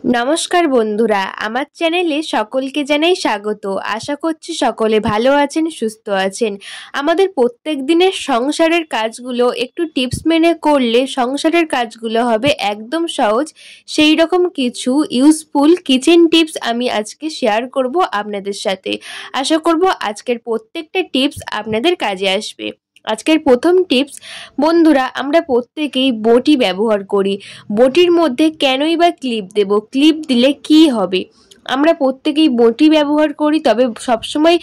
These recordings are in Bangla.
নমস্কার বন্ধুরা, আমার চ্যানেলে সকলকে জানাই স্বাগত। আশা করছি সকলে ভালো আছেন, সুস্থ আছেন। আমাদের প্রত্যেক দিনের সংসারের কাজগুলো একটু টিপস মেনে করলে সংসারের কাজগুলো হবে একদম সহজ। সেই রকম কিছু ইউজফুল কিচেন টিপস আমি আজকে শেয়ার করব আপনাদের সাথে। আশা করব আজকের প্রত্যেকটা টিপস আপনাদের কাজে আসবে। আজকের প্রথম টিপস, বন্ধুরা আমরা প্রত্যেকেই বটি ব্যবহার করি। বটির মধ্যে কেনই বা ক্লিপ দেব? ক্লিপ দিলে কি হবে? আমরা প্রত্যেকেই বটি ব্যবহার করি, তবে সবসময়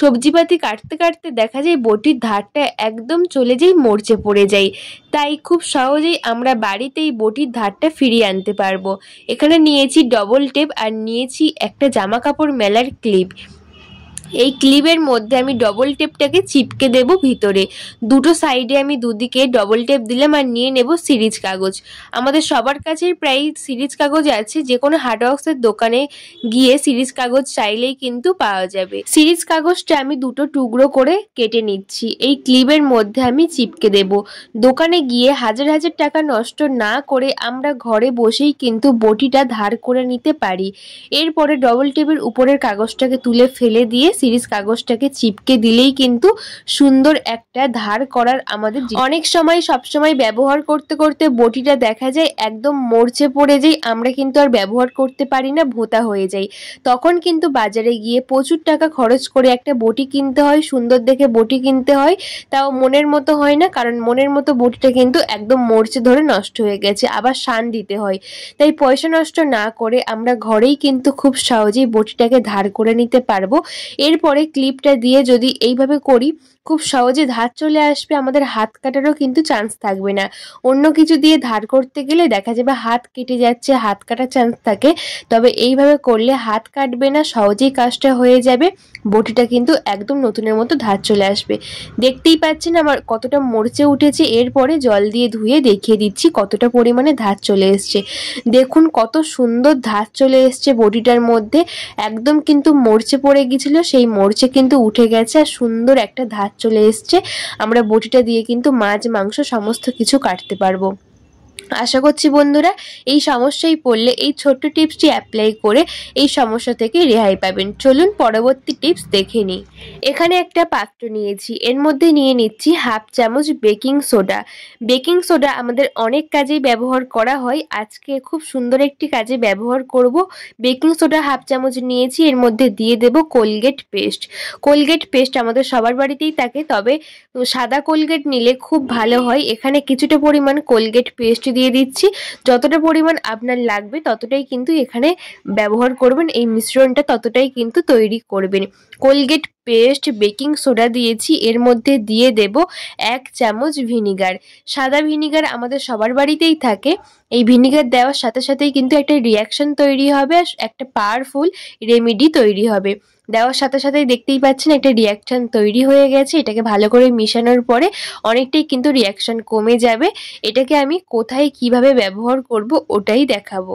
সবজিপাতি কাটতে কাটতে দেখা যায় বটির ধারটা একদম চলে যায়, মরচে পড়ে যায়। তাই খুব সহজেই আমরা বাড়িতেই বটির ধারটা ফিরিয়ে আনতে পারবো। এখানে নিয়েছি ডবল টেপ আর নিয়েছি একটা জামা কাপড় মেলার ক্লিপ। এই ক্লিপের মধ্যে আমি ডবল টেপটাকে চিপকে দেব ভিতরে। দুটো সাইডে আমি দুদিকে ডবল টেপ দিলাম আর নিয়ে নেব সিরিজ কাগজ। আমাদের সবার কাছেই প্রায় সিরিজ কাগজ আছে, যে কোনো হার্ডওয়ার্কসের দোকানে গিয়ে সিরিজ কাগজ চাইলেই কিন্তু পাওয়া যাবে। সিরিজ কাগজটা আমি দুটো টুকরো করে কেটে নিচ্ছি, এই ক্লিপের মধ্যে আমি চিপকে দেব। দোকানে গিয়ে হাজার হাজার টাকা নষ্ট না করে আমরা ঘরে বসেই কিন্তু বটিটা ধার করে নিতে পারি। এরপরে ডবল টেপের উপরের কাগজটাকে তুলে ফেলে দিয়ে সিরিজ কাগজটাকে চিপকে দিলেই কিন্তু সুন্দর একটা ধার করার আমাদের অনেক সময় সবসময় ব্যবহার করতে করতে বটিটা দেখা যায় একদম মরচে পড়ে যায়, আমরা কিন্তু আর ব্যবহার করতে পারি না, ভোঁতা হয়ে যায়। তখন কিন্তু বাজারে গিয়ে প্রচুর টাকা খরচ করে একটা বটি কিনতে হয়, সুন্দর দেখে বটি কিনতে হয়। তাও মনের মতো হয় না, কারণ মনের মতো বটিটা কিন্তু একদম মরচে ধরে নষ্ট হয়ে গেছে, আবার শান দিতে হয়। তাই পয়সা নষ্ট না করে আমরা ঘরেই কিন্তু খুব সহজেই বটিটাকে ধার করে নিতে পারবো। এরপরে ক্লিপটা দিয়ে যদি এইভাবে করি, খুব সহজে ধার চলে আসবে, আমাদের হাত কাটারও কিন্তু চান্স থাকবে না। অন্য কিছু দিয়ে ধার করতে গেলে দেখা যাবে হাত কেটে যাচ্ছে, হাত কাটার চান্স থাকে। তবে এইভাবে করলে হাত কাটবে না, সহজেই কাজটা হয়ে যাবে। বটিটা কিন্তু একদম নতুনের মতো ধার চলে আসবে। দেখতেই পাচ্ছেন আমার কতটা মরচে উঠেছে। এরপরে জল দিয়ে ধুয়ে দেখিয়ে দিচ্ছি কতটা পরিমাণে ধার চলে এসছে। দেখুন কত সুন্দর ধার চলে এসছে বটিটার মধ্যে। একদম কিন্তু মরচে পড়ে গেছিল, সেই মরচে কিন্তু উঠে গেছে আর সুন্দর একটা ধার চলে এসছে। আমরা বটিটা দিয়ে কিন্তু মাছ, মাংস সমস্ত কিছু কাটতে পারবো। আশা করছি বন্ধুরা এই সমস্যায় পড়লে এই ছোট্ট টিপসটি অ্যাপ্লাই করে এই সমস্যা থেকে রেহাই পাবেন। চলুন পরবর্তী টিপস দেখে নিই। এখানে একটা পাত্র নিয়েছি, এর মধ্যে নিয়ে নিচ্ছি হাফ চামচ বেকিং সোডা। বেকিং সোডা আমাদের অনেক কাজেই ব্যবহার করা হয়, আজকে খুব সুন্দর একটি কাজে ব্যবহার করব। বেকিং সোডা হাফ চামচ নিয়েছি, এর মধ্যে দিয়ে দেব কোলগেট পেস্ট। কোলগেট পেস্ট আমাদের সবার বাড়িতেই থাকে, তবে সাদা কোলগেট নিলে খুব ভালো হয়। এখানে কিছুটা পরিমাণ কোলগেট পেস্ট দিয়ে দিচ্ছি। যতটা পরিমাণ আপনার লাগবে ততটাই কিন্তু এখানে ব্যবহার করবেন, এই মিশ্রণটা ততটাই কিন্তু তৈরি করবেন। কোলগেট পেস্ট, বেকিং সোডা দিয়েছি, এর মধ্যে দিয়ে দেব 1 চামচ ভিনিগার। সাদা ভিনিগার আমাদের সবার বাড়িতেই থাকে। এই ভিনিগার দেওয়ার সাথে সাথেই কিন্তু একটা রিয়াকশন তৈরি হবে, একটা পাওয়ারফুল রেমেডি তৈরি হবে। দেওয়ার সাথে সাথেই দেখতেই পাচ্ছেন একটা রিয়াকশন তৈরি হয়ে গেছে। এটাকে ভালো করে মিশানোর পরে অনেকটাই কিন্তু রিয়াকশন কমে যাবে। এটাকে আমি কোথায় কিভাবে ব্যবহার করব ওটাই দেখাবো।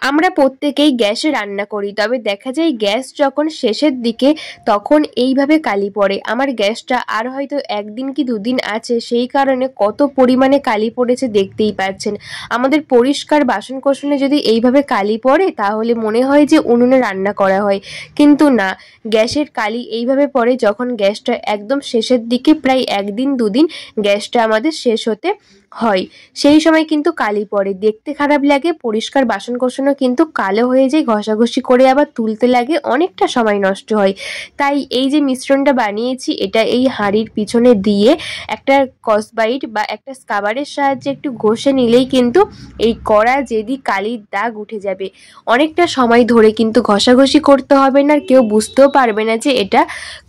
আমরা প্রত্যেকেই গ্যাসে রান্না করি, তবে দেখা যায় গ্যাস যখন শেষের দিকে তখন এইভাবে কালি পড়ে। আমার গ্যাসটা আর হয়তো 1 দিন কি 2 দিন আছে, সেই কারণে কত পরিমাণে কালি পড়েছে দেখতেই পাচ্ছেন। আমাদের পরিষ্কার বাসনকোসনে যদি এইভাবে কালি পড়ে তাহলে মনে হয় যে উনুনে রান্না করা হয়, কিন্তু না, গ্যাসের কালি এইভাবে পড়ে যখন গ্যাসটা একদম শেষের দিকে, প্রায় 1 দিন 2 দিন গ্যাসটা আমাদের শেষ হতে হয়, সেই সময় কিন্তু কালি পড়ে, দেখতে খারাপ লাগে। পরিষ্কার বাসনকোসনও কিন্তু কালো হয়ে যায়, ঘষাঘষি করে আবার তুলতে লাগে, অনেকটা সময় নষ্ট হয়। তাই এই যে মিশ্রণটা বানিয়েছি, এটা এই হাঁড়ির পিছনে দিয়ে একটা স্কচব্রাইট বা একটা স্ক্রাবারের সাহায্যে একটু ঘষে নিলেই কিন্তু এই কড়া যেদি কালির দাগ উঠে যাবে। অনেকটা সময় ধরে কিন্তু ঘষাঘষি করতে হবে না, কেউ বুঝতেও পারবে না যে এটা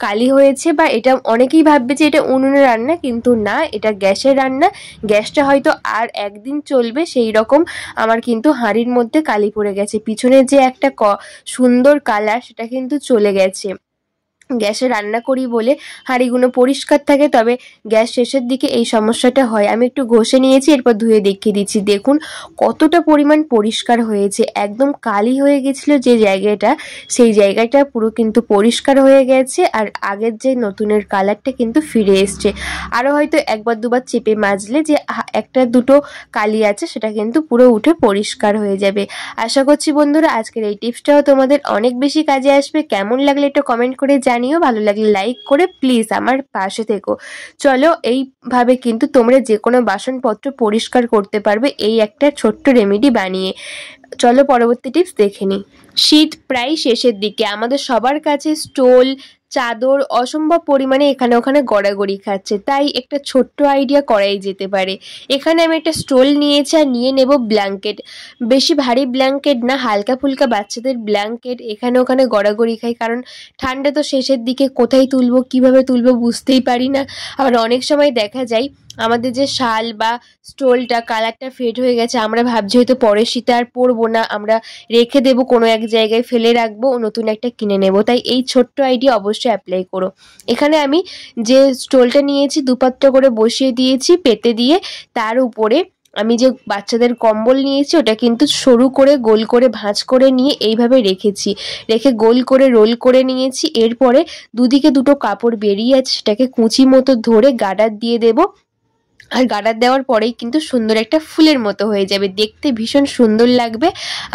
কালি হয়েছে, বা এটা অনেকেই ভাববে যে এটা উনুনে রান্না, কিন্তু না, এটা গ্যাসের রান্না। গ্যাসটা হয়তো আর 1 দিন চলবে, সেই রকম আমার কিন্তু হাঁড়ির মধ্যে কালি পড়ে গেছে। পিছনে যে একটা সুন্দর কালার সেটা কিন্তু চলে গেছে। গ্যাসে রান্না করি বলে হাঁড়িগুলো পরিষ্কার থাকে, তবে গ্যাস শেষের দিকে এই সমস্যাটা হয়। আমি একটু ঘষে নিয়েছি, এরপর ধুয়ে দেখিয়ে দিচ্ছি। দেখুন কতটা পরিমাণ পরিষ্কার হয়েছে, একদম কালি হয়ে গেছিলো যে জায়গাটা, সেই জায়গাটা পুরো কিন্তু পরিষ্কার হয়ে গেছে, আর আগের যে নতুনের কালারটা কিন্তু ফিরে এসছে। আরও হয়তো একবার দুবার চেপে মাজলে যে একটা দুটো কালি আছে সেটা কিন্তু পুরো উঠে পরিষ্কার হয়ে যাবে। আশা করছি বন্ধুরা আজকের এই টিপসটাও তোমাদের অনেক বেশি কাজে আসবে। কেমন লাগলে একটু কমেন্ট করে জানিও, ভালো লাগলে লাইক করে প্লিজ আমার পাশে থেকো। চলো এইভাবে কিন্তু তোমরা যে কোনো বাসনপত্র পরিষ্কার করতে পারবে এই একটা ছোট্ট রেমেডি বানিয়ে। চলো পরবর্তী টিপস দেখে নিই। শীত প্রায় শেষের দিকে, আমাদের সবার কাছে স্টোল চাদর অসম্ভব পরিমাণে এখানে ওখানে গড়াগড়ি খাচ্ছে, তাই একটা ছোট্ট আইডিয়া করাই যেতে পারে। এখানে আমি একটা স্টোল নিয়েছি আর নিয়ে নেব ব্ল্যাঙ্কেট। বেশি ভারী ব্ল্যাঙ্কেট না, হালকা ফুলকা বাচ্চাদের ব্ল্যাঙ্কেট এখানে ওখানে গড়াগড়ি খাই, কারণ ঠান্ডা তো শেষের দিকে, কোথায় তুলবো কিভাবে তুলবো বুঝতেই পারি না। আবার অনেক সময় দেখা যায় আমাদের যে শাল বা স্টোলটা কালারটা ফেড হয়ে গেছে, আমরা ভাবছি হয়তো পরের শীতে আর পরবো না, আমরা রেখে দেবো কোনো এক জায়গায়, ফেলে রাখবো, নতুন একটা কিনে নেব। তাই এই ছোট্ট আইডিয়া অবশ্যই অ্যাপ্লাই করো। এখানে আমি যে স্টোলটা নিয়েছি দুপাত্র করে বসিয়ে দিয়েছি পেতে দিয়ে, তার উপরে আমি যে বাচ্চাদের কম্বল নিয়েছি ওটা কিন্তু সরু করে গোল করে ভাঁজ করে নিয়ে এইভাবে রেখেছি, রেখে গোল করে রোল করে নিয়েছি। এরপরে দুদিকে দুটো কাপড় বেরিয়ে আছে, সেটাকে কুঁচি মতো ধরে গার্ডার দিয়ে দেবো, আর গার্ডার দেওয়ার পরেই কিন্তু সুন্দর একটা ফুলের মতো হয়ে যাবে, দেখতে ভীষণ সুন্দর লাগবে।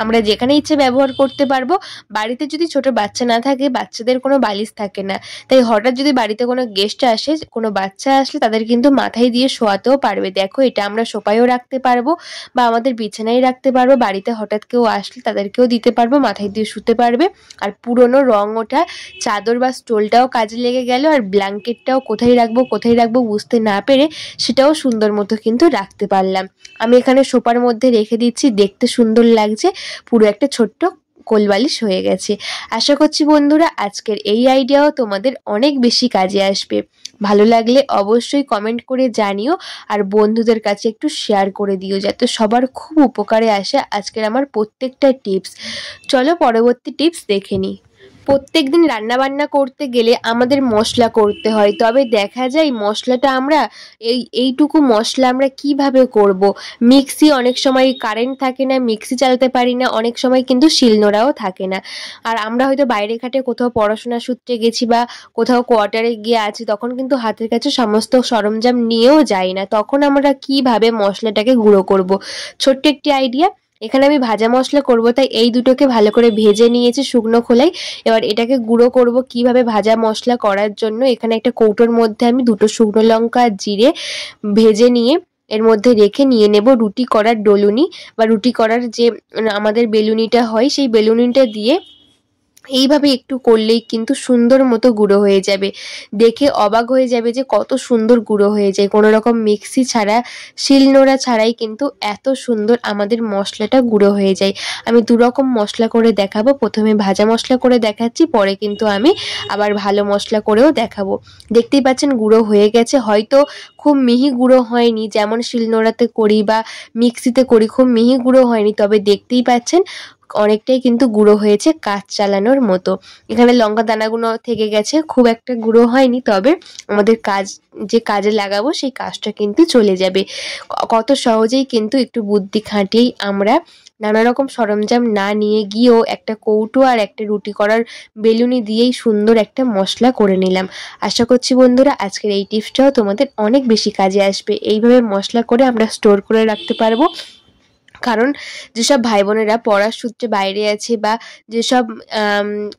আমরা যেখানে ইচ্ছে ব্যবহার করতে পারবো। বাড়িতে যদি ছোট বাচ্চা না থাকে, বাচ্চাদের কোনো বালিশ থাকে না, তাই হঠাৎ যদি বাড়িতে কোনো গেস্ট আসে, কোনো বাচ্চা আসলে তাদের কিন্তু মাথায় দিয়ে শোয়াতেও পারবে। দেখো এটা আমরা সোফায়ও রাখতে পারবো বা আমাদের বিছানায় রাখতে পারবো, বাড়িতে হঠাৎ কেউ আসলে তাদেরকেও দিতে পারবো, মাথায় দিয়ে শুতে পারবে। আর পুরনো রং ওঠা চাদর বা স্টোলটাও কাজে লেগে গেল, আর ব্ল্যাঙ্কেটটাও কোথায় রাখবো বুঝতে না পেরে সেটাও সুন্দর মতো কিন্তু রাখতে পারলাম। আমি এখানে সোফার মধ্যে রেখে দিচ্ছি, দেখতে সুন্দর লাগছে, পুরো একটা ছোট্ট কোলবালিশ হয়ে গেছে। আশা করছি বন্ধুরা আজকের এই আইডিয়াও তোমাদের অনেক বেশি কাজে আসবে। ভালো লাগলে অবশ্যই কমেন্ট করে জানিও, আর বন্ধুদের কাছে একটু শেয়ার করে দিও, যাতে সবার খুব উপকারে আসে আজকের আমার প্রত্যেকটা টিপস। চলো পরবর্তী টিপস দেখে নিই। প্রত্যেক দিন রান্নাবান্না করতে গেলে আমাদের মশলা করতে হয়, তবে দেখা যায় মশলাটা আমরা এইটুকু মশলা আমরা কিভাবে করব। মিক্সি অনেক সময় কারেন্ট থাকে না, মিক্সি চালাতে পারি না, অনেক সময় কিন্তু শিলনোড়াও থাকে না। আর আমরা হয়তো বাইরে ঘাটে কোথাও পড়াশোনা সূত্রে গেছি বা কোথাও কোয়ার্টারে গিয়ে আছি, তখন কিন্তু হাতের কাছে সমস্ত সরঞ্জাম নিয়েও যাই না, তখন আমরা কিভাবে মশলাটাকে গুঁড়ো করব। ছোট্ট একটি আইডিয়া। এখানে আমি ভাজা মশলা করব, তাই এই দুটোকে ভালো করে ভেজে নিয়েছি শুকনো খোলায়। এবার এটাকে গুঁড়ো করব কিভাবে ভাজা মশলা করার জন্য, এখানে একটা কৌটোর মধ্যে আমি দুটো শুকনো লঙ্কা জিরে ভেজে নিয়ে এর মধ্যে রেখে নিয়ে নেব রুটি করার ডলুনি, বা রুটি করার যে আমাদের বেলুনিটা হয় সেই বেলুনিটা দিয়ে এইভাবে একটু করলেই কিন্তু সুন্দর মতো গুঁড়ো হয়ে যাবে। দেখে অবাক হয়ে যাবে যে কত সুন্দর গুঁড়ো হয়ে যায়, কোনো রকম মিক্সি ছাড়া শিলনোড়া ছাড়াই কিন্তু এত সুন্দর আমাদের মশলাটা গুঁড়ো হয়ে যায়। আমি দুরকম মশলা করে দেখাবো, প্রথমে ভাজা মশলা করে দেখাচ্ছি, পরে কিন্তু আমি আবার ভালো মশলা করেও দেখাবো। দেখতেই পাচ্ছেন গুঁড়ো হয়ে গেছে, হয়তো খুব মিহি গুঁড়ো হয়নি, যেমন শিলনোড়াতে করি বা মিক্সিতে করি খুব মিহি গুঁড়ো হয়নি, তবে দেখতেই পাচ্ছেন অনেকটাই কিন্তু গুঁড়ো হয়েছে, কাজ চালানোর মতো। এখানে লঙ্কা দানাগুলো থেকে গেছে, খুব একটা গুঁড়ো হয়নি, তবে আমাদের যে কাজে লাগাবো সেই কাজটা কিন্তু চলে যাবে। কত সহজেই কিন্তু একটু বুদ্ধি খাটিয়েই আমরা নানা রকম সরঞ্জাম না নিয়ে গিয়েও একটা কৌটো আর একটা রুটি করার বেলুনি দিয়েই সুন্দর একটা মশলা করে নিলাম। আশা করছি বন্ধুরা আজকের এই টিপসটাও তোমাদের অনেক বেশি কাজে আসবে। এইভাবে মশলা করে আমরা স্টোর করে রাখতে পারবো, কারণ যেসব ভাই বোনেরা পড়ার সূত্রে বাইরে আছে বা যেসব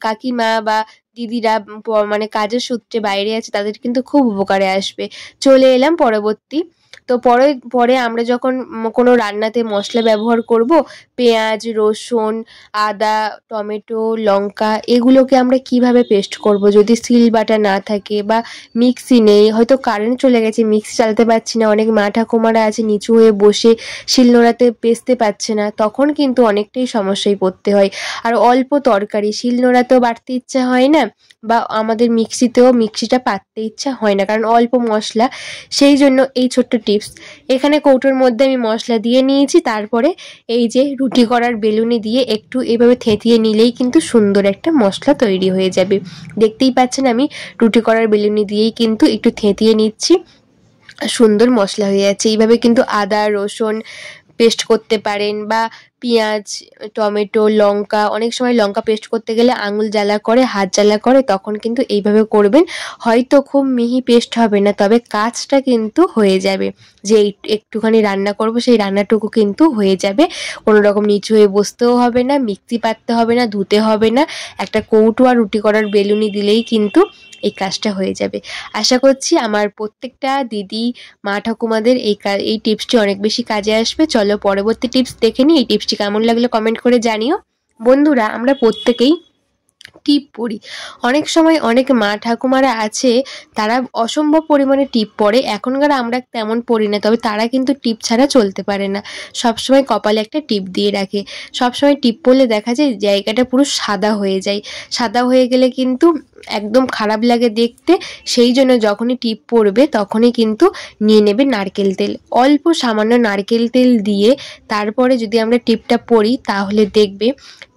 কাকিমা বা দিদিরা মানে কাজের সূত্রে বাইরে আছে, তাদের কিন্তু খুব উপকারে আসবে। চলে এলাম পরবর্তী। তো পরে আমরা যখন কোনো রান্নাতে মশলা ব্যবহার করব, পেঁয়াজ রসুন আদা টমেটো লঙ্কা এগুলোকে আমরা কিভাবে পেস্ট করব, যদি সিল বাটা না থাকে বা মিক্সি নেই, হয়তো কারেন্ট চলে গেছে মিক্সি চালাতে পারছি না, অনেক মা ঠাকুমারা আছে নিচু হয়ে বসে শিলনোড়াতে পেস্তে পারছে না, তখন কিন্তু অনেকটাই সমস্যায় পড়তে হয়। আর অল্প তরকারি শিলনোড়াতেও বাটতে ইচ্ছা হয় না, বা আমাদের মিক্সিটা পাততে ইচ্ছা হয় না, কারণ অল্প মশলা, সেই জন্য এই ছোট্ট টিপস। এখানে কৌটোর মধ্যে আমি মশলা দিয়ে নিয়েছি, তারপরে এই যে রুটি করার বেলুনি দিয়ে একটু এভাবে থেঁতিয়ে নিলেই কিন্তু সুন্দর একটা মশলা তৈরি হয়ে যাবে। দেখতেই পাচ্ছেন আমি রুটি করার বেলুনি দিয়েই কিন্তু একটু থেঁতিয়ে নিচ্ছি, সুন্দর মশলা হয়ে যাচ্ছে। এইভাবে কিন্তু আদা রসুন পেস্ট করতে পারেন, বা পেঁয়াজ টমেটো লঙ্কা, অনেক সময় লঙ্কা পেস্ট করতে গেলে আঙুল জ্বালা করে, হাত জ্বালা করে, তখন কিন্তু এইভাবে করবেন। হয়তো খুব মিহি পেস্ট হবে না, তবে কাজটা কিন্তু হয়ে যাবে। যে একটুখানি রান্না করব সেই রান্নাটুকু কিন্তু হয়ে যাবে, কোনো রকম নিচু হয়ে বসতেও হবে না, মিক্সি পাততে হবে না, ধুতে হবে না, একটা কৌটো আর রুটি করার বেলুনি দিলেই কিন্তু এই কাজটা হয়ে যাবে। আশা করছি আমার প্রত্যেকটা দিদি মা ঠাকুমাদের এই টিপসটি অনেক বেশি কাজে আসবে। চলো পরবর্তী টিপস দেখে নিই। এই টিপসটি কেমন লাগলো কমেন্ট করে জানিও। বন্ধুরা, আমরা প্রত্যেকেই টিপ পড়ি। অনেক সময় অনেক মা ঠাকুমারা আছে, তারা অসম্ভব পরিমাণে টিপ পড়ে। এখনকার আমরা তেমন পড়ি না, তবে তারা কিন্তু টিপ ছাড়া চলতে পারে না। সবসময় কপালে একটা টিপ দিয়ে রাখে। সবসময় টিপ পরলে দেখা যায় জায়গাটা পুরো সাদা হয়ে যায়। সাদা হয়ে গেলে কিন্তু একদম খারাপ লাগে দেখতে। সেই জন্য যখনই টিপ পড়বে তখনই কিন্তু নিয়ে নেবে নারকেল তেল। অল্প সামান্য নারকেল তেল দিয়ে তারপরে যদি আমরা টিপটা পরি, তাহলে দেখবে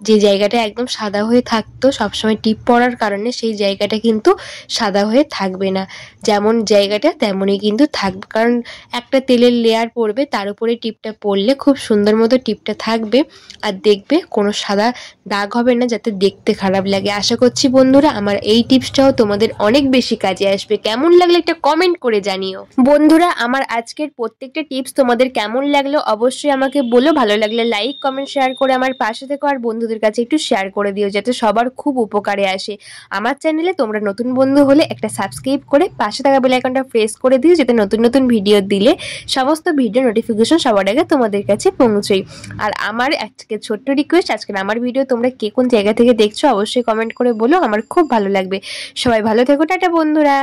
যে জায়গাটা একদম সাদা হয়ে থাকতো সবসময় টিপ পড়ার কারণে, সেই জায়গাটা কিন্তু সাদা হয়ে থাকবে না। যেমন জায়গাটা তেমনই কিন্তু থাকবে, কারণ একটা তেলের লেয়ার পড়বে, তার উপরে টিপটা পড়লে খুব সুন্দর মতো টিপটা থাকবে। আর দেখবে কোনো সাদা দাগ হবে না, যাতে দেখতে খারাপ লাগে। আশা করছি বন্ধুরা আমার এই টিপসটাও তোমাদের অনেক বেশি কাজে আসবে। কেমন লাগলো একটা কমেন্ট করে জানিও। বন্ধুরা, আমার আজকের প্রত্যেকটা টিপস তোমাদের কেমন লাগলো অবশ্যই আমাকে বলো। ভালো লাগলে লাইক কমেন্ট শেয়ার করে আমার পাশে থেকো, আর বন্ধুদের কাছে একটু শেয়ার করে দিও, যাতে সবার খুব উপকারে আসে। আমার চ্যানেলে তোমরা নতুন বন্ধু হলে একটা সাবস্ক্রাইব করে পাশে থাকা বেল আইকনটা প্রেস করে দিও, যাতে নতুন নতুন ভিডিও দিলে সমস্ত ভিডিও নোটিফিকেশন সবার আগে তোমাদের কাছে পৌঁছয়। আর আমার আজকে ছোট্ট রিকোয়েস্ট, আজকের আমার ভিডিও তোমরা কে কোন জায়গা থেকে দেখছো অবশ্যই কমেন্ট করে বলো, আমার খুব ভালো লাগবে। সবাই ভালো থেকো, টাটা বন্ধুরা।